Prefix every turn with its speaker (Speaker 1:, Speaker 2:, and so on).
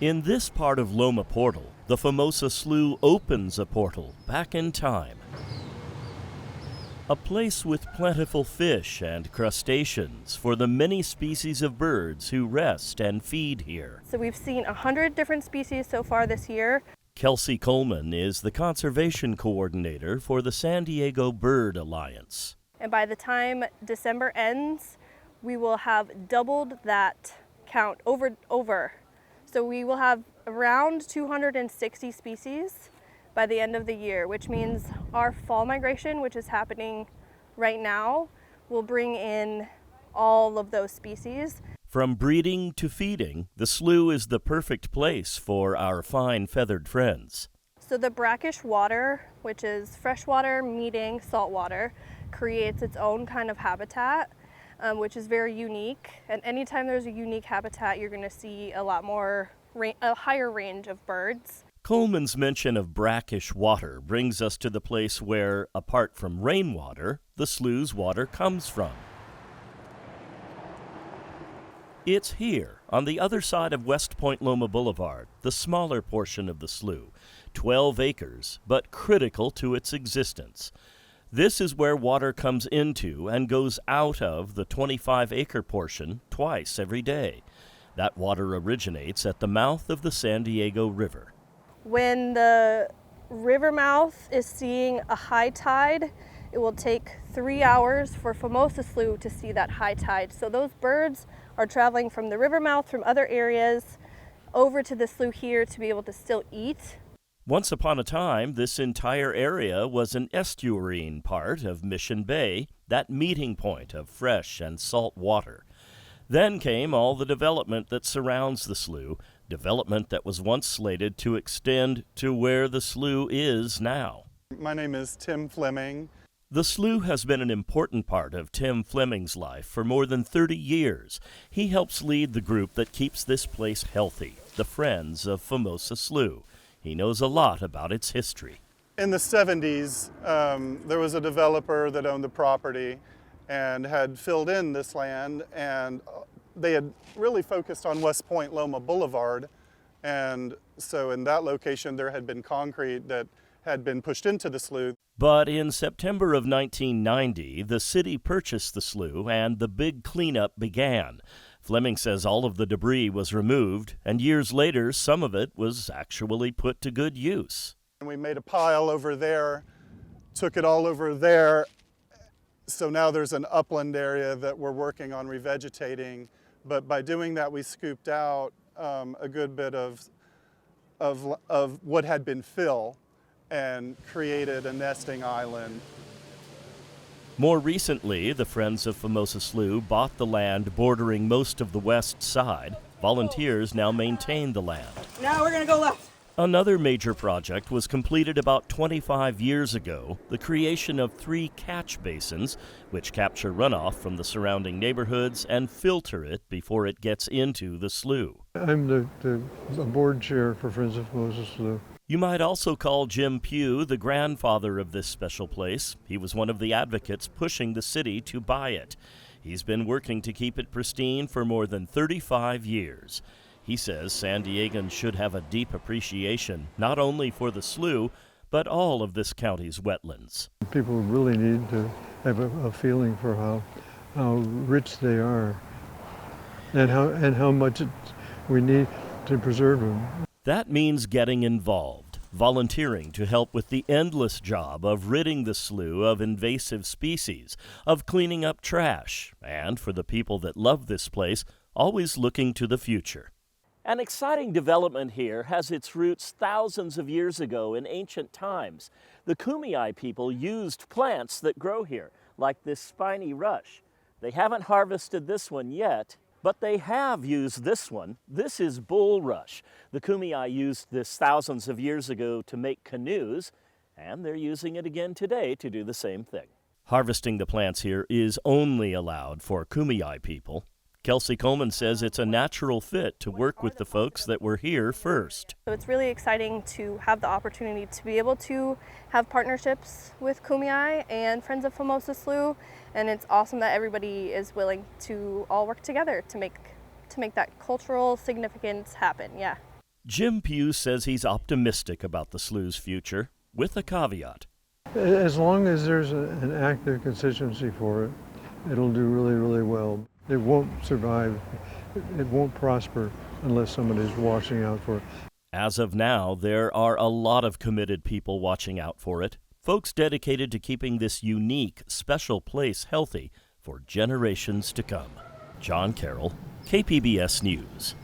Speaker 1: In this part of Loma Portal, the Famosa Slough opens a portal back in time. A place with plentiful fish and crustaceans for the many species of birds who rest and feed here.
Speaker 2: So we've seen 100 different species so far this year.
Speaker 1: Kelsey Coleman is the conservation coordinator for the San Diego Bird Alliance.
Speaker 2: And by the time December ends, we will have doubled that count over. So we will have around 260 species by the end of the year, which means our fall migration, which is happening right now, will bring in all of those species.
Speaker 1: From breeding to feeding, the slough is the perfect place for our fine feathered friends.
Speaker 2: So the brackish water, which is freshwater meeting saltwater, creates its own kind of habitat, which is very unique. And anytime there's a unique habitat, you're going to see a higher range of birds.
Speaker 1: Coleman's mention of brackish water brings us to the place where, apart from rainwater, the slough's water comes from. It's here, on the other side of West Point Loma Boulevard, the smaller portion of the slough, 12 acres, but critical to its existence. This is where water comes into and goes out of the 25-acre portion twice every day. That water originates at the mouth of the San Diego River.
Speaker 2: When the river mouth is seeing a high tide, it will take 3 hours for Famosa Slough to see that high tide. So those birds are traveling from the river mouth from other areas over to the slough here to be able to still eat.
Speaker 1: Once upon a time, this entire area was an estuarine part of Mission Bay, that meeting point of fresh and salt water. Then came all the development that surrounds the slough, development that was once slated to extend to where the slough is now.
Speaker 3: My name is Tim Fleming.
Speaker 1: The slough has been an important part of Tim Fleming's life for more than 30 years. He helps lead the group that keeps this place healthy, the Friends of Famosa Slough. He knows a lot about its history.
Speaker 3: In the 70s, there was a developer that owned the property and had filled in this land, and they had really focused on West Point Loma Boulevard. And so in that location, there had been concrete that had been pushed into the slough.
Speaker 1: But in September of 1990, the city purchased the slough and the big cleanup began. Fleming says all of the debris was removed, and years later, some of it was actually put to good use.
Speaker 3: And we made a pile over there, took it all over there. So now there's an upland area that we're working on revegetating. But by doing that, we scooped out a good bit of what had been fill and created a nesting island.
Speaker 1: More recently, the Friends of Famosa Slough bought the land bordering most of the west side. Volunteers now maintain the land.
Speaker 4: Now we're going to go left.
Speaker 1: Another major project was completed about 25 years ago, the creation of 3 catch basins, which capture runoff from the surrounding neighborhoods and filter it before it gets into the slough.
Speaker 5: I'm the board chair for Friends of Famosa Slough.
Speaker 1: You might also call Jim Pugh the grandfather of this special place. He was one of the advocates pushing the city to buy it. He's been working to keep it pristine for more than 35 years. He says San Diegans should have a deep appreciation, not only for the slough, but all of this county's wetlands.
Speaker 5: People really need to have a feeling for how rich they are and how much we need to preserve them.
Speaker 1: That means getting involved, volunteering to help with the endless job of ridding the slough of invasive species, of cleaning up trash, and for the people that love this place, always looking to the future. An exciting development here has its roots thousands of years ago in ancient times. The Kumeyaay people used plants that grow here, like this spiny rush. They haven't harvested this one yet, but they have used this one. This is bulrush. The Kumeyaay used this thousands of years ago to make canoes, and they're using it again today to do the same thing. Harvesting the plants here is only allowed for Kumeyaay people. Kelsey Coleman says it's a natural fit to work with the folks that were here first.
Speaker 2: So it's really exciting to have the opportunity to be able to have partnerships with Kumeyaay and Friends of Famosa Slough, and it's awesome that everybody is willing to all work together to make that cultural significance happen. Yeah.
Speaker 1: Jim Pugh says he's optimistic about the slough's future, with a caveat.
Speaker 5: As long as there's an active constituency for it, it'll do really, really well. It won't survive, it won't prosper unless somebody's watching out for it.
Speaker 1: As of now, there are a lot of committed people watching out for it, folks dedicated to keeping this unique, special place healthy for generations to come. John Carroll, KPBS News.